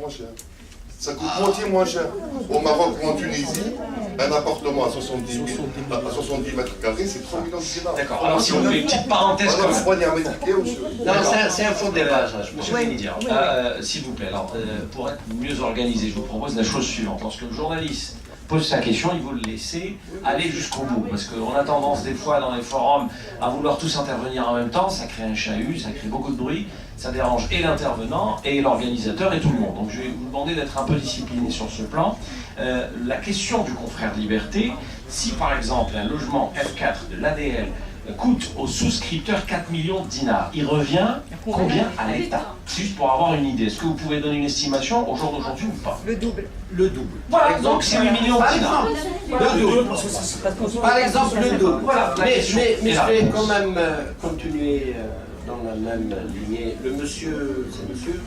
moins cher. Ça coûte moitié moins cher. Au Maroc ou en Tunisie, un appartement à 70 mètres carrés, c'est 3 millions de dinars. D'accord, alors si on met une petite parenthèse quand même. Non, c'est un faux débat, ça, je Monsieur Bénidir, s'il vous plaît, alors, pour être mieux organisé, je vous propose la chose suivante. Lorsque le journaliste pose sa question, il faut le laisser aller jusqu'au bout. Parce qu'on a tendance des fois dans les forums à vouloir tous intervenir en même temps, ça crée un chahut, ça crée beaucoup de bruit, ça dérange et l'intervenant, et l'organisateur, et tout le monde. Donc je vais vous demander d'être un peu discipliné sur ce plan. La question du confrère de Liberté, si par exemple un logement F4 de l'ADL coûte aux souscripteurs 4 millions de dinars, il revient combien à l'État? Juste pour avoir une idée, est-ce que vous pouvez donner une estimation au jour d'aujourd'hui ou pas? Le double. Le double. Voilà, donc c'est 8 millions de dinars. Le double. Par exemple, le double. Voilà, Mais je vais là. quand même continuer dans la même lignée. Le monsieur, c'est monsieur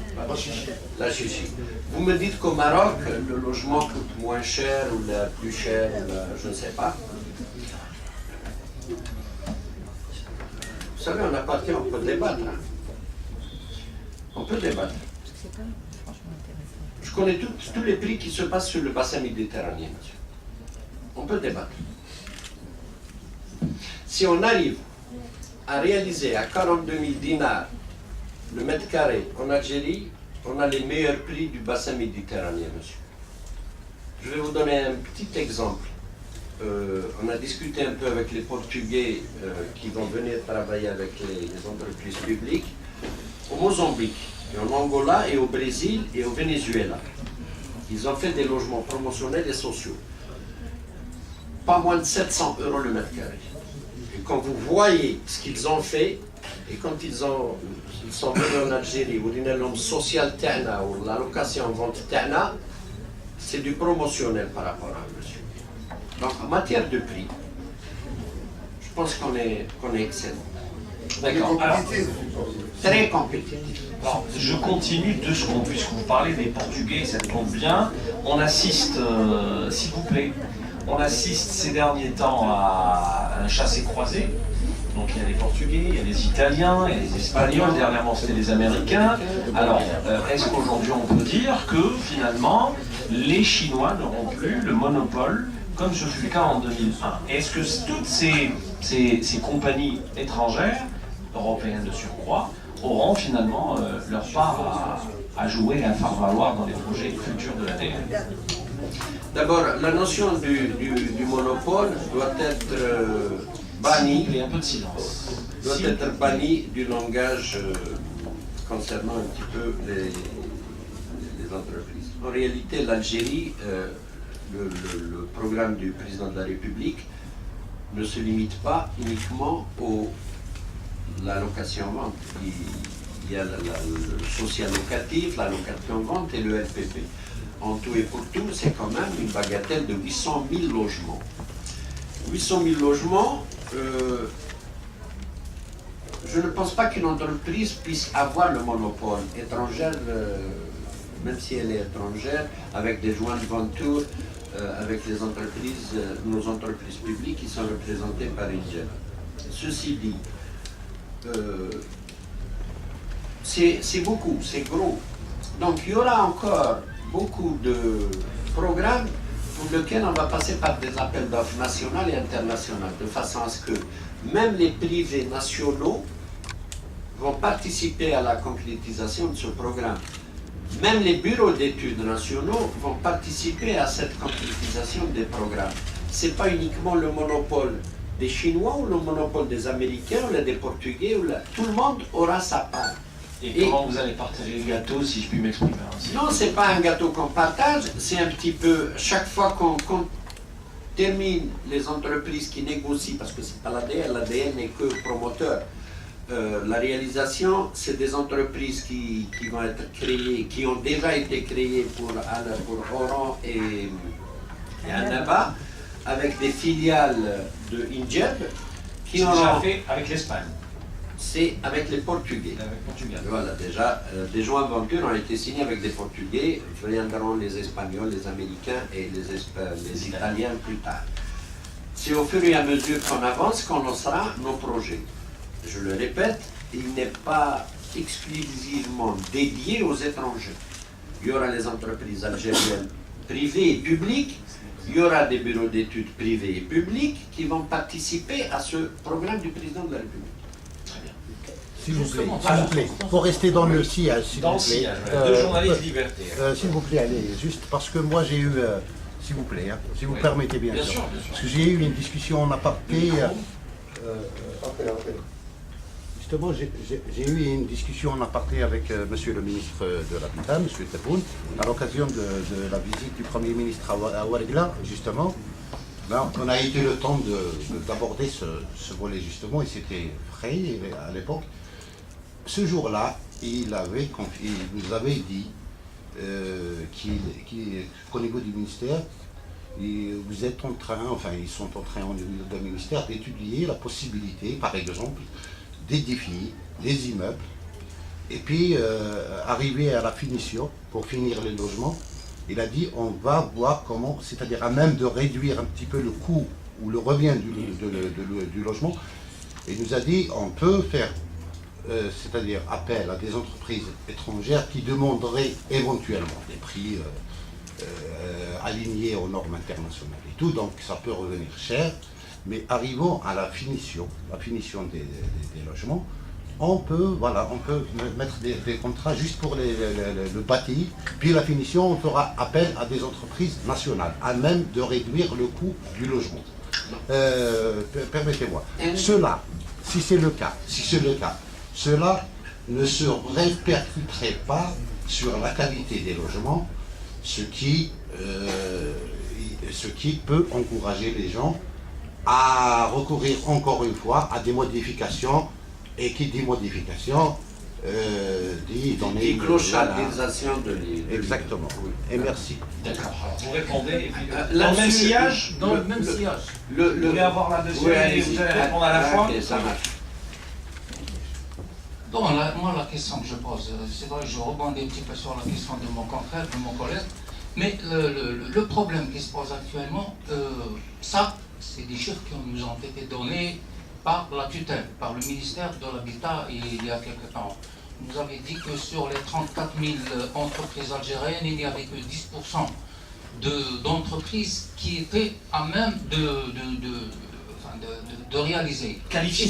La Chichi. Vous me dites qu'au Maroc, le logement coûte moins cher ou plus cher, je ne sais pas. Vous savez, on appartient, on peut débattre. Hein. On peut débattre. Je connais tous les prix qui se passent sur le bassin méditerranéen, monsieur. On peut débattre. Si on arrive à réaliser à 42 000 dinars le mètre carré en Algérie, on a les meilleurs prix du bassin méditerranéen, monsieur. Je vais vous donner un petit exemple. On a discuté un peu avec les Portugais qui vont venir travailler avec les entreprises publiques au Mozambique, et en Angola, et au Brésil, et au Venezuela. Ils ont fait des logements promotionnels et sociaux. Pas moins de 700 € le mètre carré. Et quand vous voyez ce qu'ils ont fait, et quand ils sont venus en Algérie, ou d'une social Tana, ou la location en vente Tana, c'est du promotionnel par rapport à eux, monsieur. Donc, en matière de prix, je pense qu'on est excellent. D'accord. Très compétitif. Alors, je continue de ce qu'on, puisque vous parlez des Portugais, ça tombe bien. On assiste, s'il vous plaît, on assiste ces derniers temps à un chassé-croisé. Donc il y a les Portugais, il y a les Italiens, il y a les Espagnols, dernièrement c'était les Américains. Alors, est-ce qu'aujourd'hui on peut dire que finalement, les Chinois n'auront plus le monopole comme ce fut le cas en 2001? Est-ce que toutes ces compagnies étrangères, européennes de surcroît, auront finalement leur part à jouer et à faire valoir dans les projets futurs de l'ADN? D'abord, la notion du monopole doit être bannie. Et un peu de silence. Doit être bannie du langage concernant un petit peu les entreprises. En réalité, l'Algérie, le programme du président de la République ne se limite pas uniquement la location-vente. Il y a le social locatif, la location-vente et le LPP. En tout et pour tout, c'est quand même une bagatelle de 800 000 logements. 800 000 logements, je ne pense pas qu'une entreprise puisse avoir le monopole étrangère, même si elle est étrangère, avec des joint ventures, avec les entreprises, nos entreprises publiques qui sont représentées par INGEL. Ceci dit, c'est beaucoup, c'est gros. Donc il y aura encore beaucoup de programmes pour lesquels on va passer par des appels d'offres nationaux et internationaux, de façon à ce que même les privés nationaux vont participer à la concrétisation de ce programme. Même les bureaux d'études nationaux vont participer à cette concrétisation des programmes. Ce n'est pas uniquement le monopole des Chinois ou le monopole des Américains ou des Portugais, tout le monde aura sa part. Et comment vous allez partager le gâteau, si je puis m'exprimer ainsi? Non, ce n'est pas un gâteau qu'on partage, c'est un petit peu, chaque fois qu'on termine les entreprises qui négocient, parce que c'est pas l'ADN n'est que promoteur. La réalisation, c'est des entreprises qui vont être créées, qui ont déjà été créées pour Oran et Annaba, avec des filiales de Injeb, qui ont déjà fait avec l'Espagne. C'est avec les Portugais. Voilà, déjà, des joints ventures ont été signés avec des Portugais, viendront les Espagnols, les Américains et les Italiens plus tard. C'est au fur et à mesure qu'on avance qu'on lancera nos projets. Je le répète, il n'est pas exclusivement dédié aux étrangers. il y aura les entreprises algériennes privées et publiques, il y aura des bureaux d'études privés et publics qui vont participer à ce programme du président de la République. S'il vous plaît, pour rester dans le sillage, s'il Dans vous le plaît. sillage, deux journalistes liberté. S'il vous plaît, allez, juste parce que moi j'ai eu, s'il vous plaît, si vous permettez bien Bien sûr, sûr, bien sûr. parce que j'ai eu une discussion en aparté. Justement, j'ai eu une discussion en aparté avec monsieur le ministre de l'Habitat, monsieur Tebboune, à l'occasion de la visite du Premier ministre à Ouargla, justement. Ben, on a eu le temps d'aborder ce volet, justement, et c'était frais à l'époque. Ce jour-là, il nous avait dit qu'au niveau du ministère, vous êtes en train, enfin ils sont en train au niveau du ministère d'étudier la possibilité, par exemple, d'édifier des immeubles et puis arriver à la finition, pour finir les logements. Il a dit on va voir comment, c'est-à-dire à même de réduire un petit peu le coût ou le revient du logement. Et il nous a dit on peut faire c'est-à-dire appel à des entreprises étrangères qui demanderaient éventuellement des prix alignés aux normes internationales et tout, donc ça peut revenir cher, mais arrivons à la finition des logements, on peut mettre des contrats juste pour le bâti, puis la finition, on fera appel à des entreprises nationales, à même de réduire le coût du logement. Permettez-moi. Cela, si c'est le cas, cela ne se répercuterait pas sur la qualité des logements, ce qui peut encourager les gens à recourir encore une fois à des modifications, et qui dit modification dit donner Des clochardisation de l'île. Exactement. Oui. Et merci. D'accord. Vous répondez, et puis, dans Là-dessus, le même sillage, dans le même sillage. vous voulez avoir la deuxième Oui, et allez-y. vous allez répondre à la fois. Ok, ça marche. Donc, moi, la question que je pose, c'est vrai, je rebondis un petit peu sur la question de mon confrère, de mon collègue, mais le problème qui se pose actuellement, ça, c'est des chiffres qui nous ont été donnés par la tutelle, par le ministère de l'Habitat il y a quelques temps. Vous avez dit que sur les 34 000 entreprises algériennes, il n'y avait que 10% d'entreprises qui étaient à même de réaliser. Qualifié.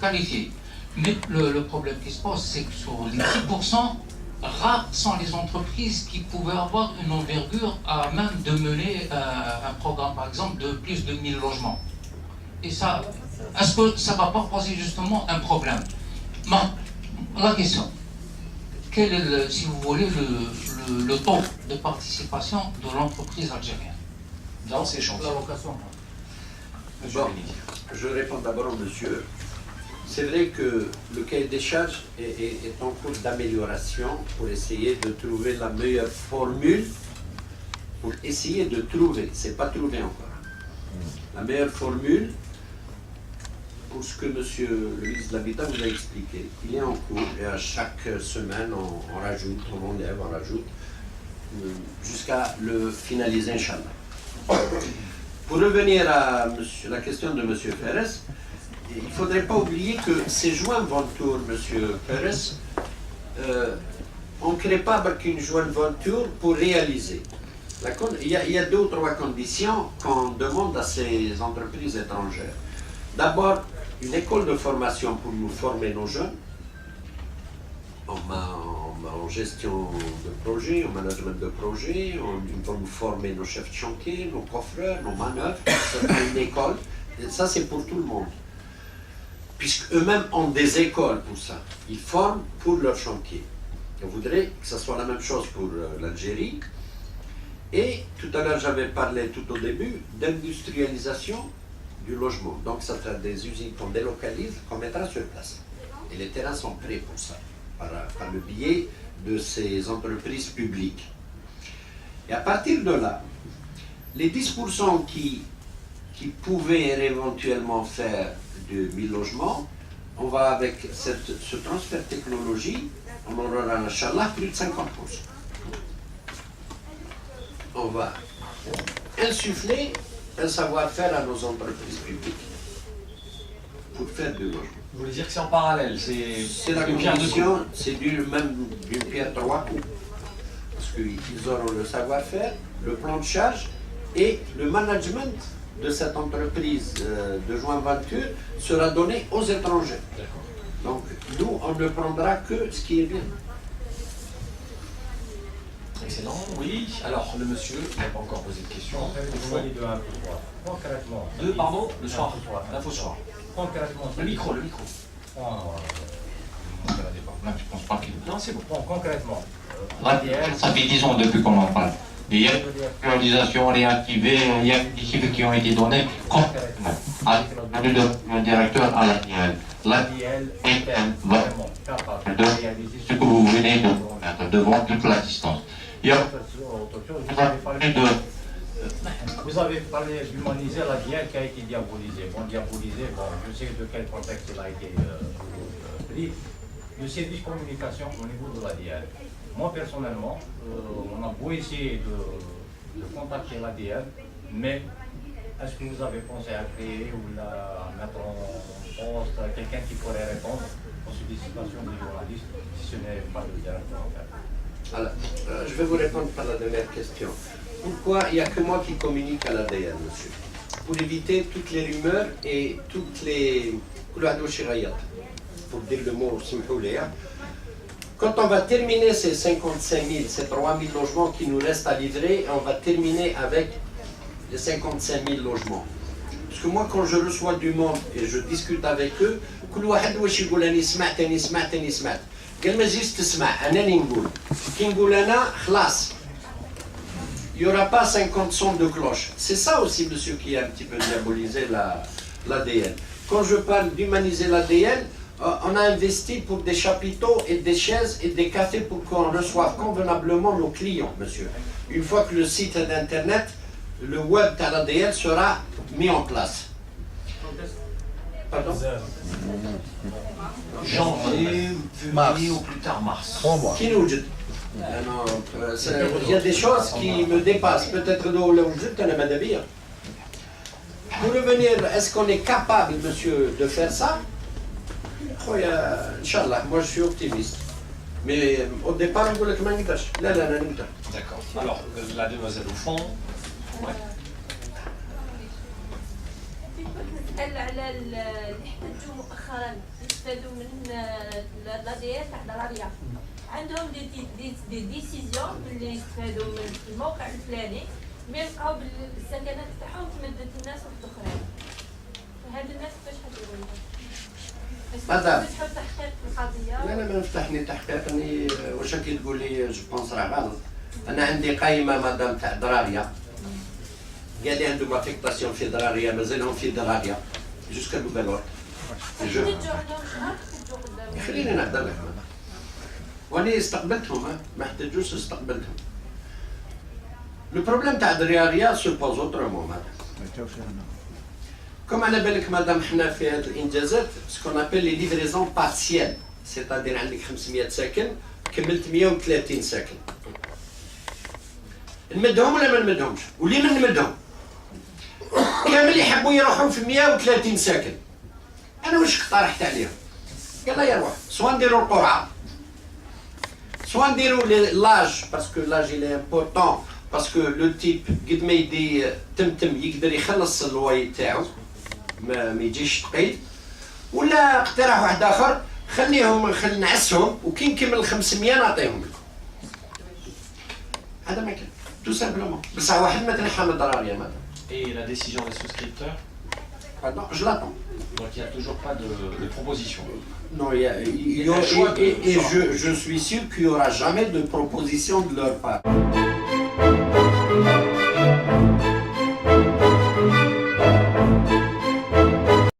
Qualifié. Mais le problème qui se pose, c'est que sur les 10%, rares sont les entreprises qui pouvaient avoir une envergure à même de mener un programme, par exemple, de plus de 1000 logements. Et ça, est-ce que ça ne va pas poser justement un problème? La question, quel est, si vous voulez, le taux de participation de l'entreprise algérienne Dans ces chantiers. Monsieur Bon, Béni. je réponds d'abord au monsieur. C'est vrai que le cahier des charges est en cours d'amélioration pour essayer de trouver la meilleure formule, c'est pas trouvé encore, la meilleure formule pour ce que monsieur le ministre de l'Habitat vous a expliqué. Il est en cours et à chaque semaine on rajoute, on enlève, on rajoute, jusqu'à le finaliser, Inch'Allah. Pour revenir à la question de monsieur Ferres, il ne faudrait pas oublier que ces joint venture, monsieur Ferres, on ne crée pas une joint venture pour réaliser. Il y a 2 ou 3 conditions qu'on demande à ces entreprises étrangères. D'abord, une école de formation pour nous former nos jeunes en gestion de projet, en management de projet, ils vont nous former nos chefs de chantier, nos coffreurs, nos manœuvres, c'est une école, et ça c'est pour tout le monde. Puisqu'eux-mêmes ont des écoles pour ça, ils forment pour leur chantier. On voudrait que ce soit la même chose pour l'Algérie. Et tout à l'heure, j'avais parlé tout au début d'industrialisation du logement. Donc, ça sera des usines qu'on délocalise, qu'on mettra sur place. Et les terrains sont prêts pour ça, par le biais de ces entreprises publiques. Et à partir de là, les 10% qui pouvaient éventuellement faire de 1000 logements, on va avec ce transfert de technologie, on aura, Inch'Allah, plus de 50%. On va insuffler un savoir-faire à nos entreprises publiques pour faire du logement. Vous voulez dire que c'est en parallèle, C'est la une pierre deux coups. condition, c'est même d'une pierre 3 coups. qu'ils auront le savoir-faire, le plan de charge et le management de cette entreprise de joint venture sera donné aux étrangers. Donc nous, on ne prendra que ce qui est bien. Excellent, oui. Alors, le monsieur n'a pas encore posé de questions. Concrètement. Pardon, le soir. L'info soir. Concrètement. Le micro. Là, je pense pas qu'il... Non, c'est bon. Bon, concrètement. Ça fait 10 ans depuis qu'on en parle. Il y a une réalisation réactivée, il y a des chiffres qui ont été donnés concrètement à le directeur à l'ADL. L'ADL est vraiment capable de réaliser ce que vous venez de mettre devant toute la distance. Il y a Vous avez parlé d'humaniser l'ADL qui a été diabolisé. Bon, diabolisé, bon, je sais de quel contexte il a été pris. Le service communication au niveau de l'ADL. Moi, personnellement, on a beau essayer de contacter l'ADL, mais est-ce que vous avez pensé à créer ou à mettre en poste quelqu'un qui pourrait répondre aux sollicitations des journalistes si ce n'est pas le directeur en fait? Alors, je vais vous répondre par la dernière question. Pourquoi il n'y a que moi qui communique à l'ADL, monsieur? Pour éviter toutes les rumeurs et toutes les... pour dire le mot simple. Quand on va terminer ces 55 000, ces 3 000 logements qui nous restent à livrer, on va terminer avec les 55 000 logements. Parce que moi, quand je reçois du monde et je discute avec eux, كل واحد واش يقول أنا سمعت أنا سمعت أنا سمعت. قال ما تجيش تسمع أنا اللي نقول. كي نقول أنا خلاص. Il n'y aura pas 50 sons de cloche. C'est ça aussi, monsieur, qui a un petit peu diabolisé l'ADL. Quand je parle d'humaniser l'ADL, on a investi pour des chapiteaux et des chaises et des cafés pour qu'on reçoive convenablement nos clients, monsieur. Une fois que le site d'internet, le web de l'ADL sera mis en place. Pardon? Janvier, février ou plus tard mars. 3 mois. Qui nous dit? Il y a des choses qui me dépassent. Peut-être pour revenir, est-ce qu'on est capable, monsieur, de faire ça? Inch'Allah, moi je suis optimiste. Mais au départ, on voulait que je ne Là, D'accord. Alors, la demoiselle au fond. Ouais. على اللي احتجوا مؤخرا يستفادوا من الاديات تاع الرابعه عندهم دي ديسيزيون باللي يستفادوا من الموقع الفلاني مي لقاو بالسكنات تاعهم تمدت الناس واحد اخرين هاد الناس كيفاش حتقولوا ماذا؟ تفتحوا تحقيق القضيه لا ما نفتحني تحقيق اني واش راكي تقول لي جو بونس راه غلط. انا عندي قايمه مدام تاع دراريه قال لي عندهم افيكتاسيون في دراريه مازالهم في دراريه جوسكا دوبالور. تحتجوا عندهم شهر تحتجوا قدام خليني نهضر لك واني استقبلتهم ما احتاجوش استقبلتهم. لو بروبليم تاع دراريه سو بوز اوترومون مدام. كوم على بالك مدام حنا في هاد الانجازات سكون ابل لي ليفريزون بارسيال سيتادير عندك 500 ساكن كملت 130 ساكن. نمدهم ولا ما نمدهمش؟ واللي ما نمدهم كامل يحبوا يروحوا في 130 ساكن. انا واش اقترحت عليهم؟ قال لا يروح سوا نديروا القرعه سوا نديروا لاج باسكو لاج il est important باسكو لو تيب قد ما يدي تمتم يقدر يخلص الواي تاعو ما يجيش ثقيل. ولا اقتراح واحد اخر خليهم نعسهم وكي نكمل 500 نعطيهم لكم. هذا ما كان tout simplement. بصح واحد ما تنحى من الدراريه ماذا؟ Et la décision des souscripteurs? Pardon, je l'attends. Donc il n'y a toujours pas de proposition. Non, je suis sûr qu'il n'y aura jamais de proposition de leur part.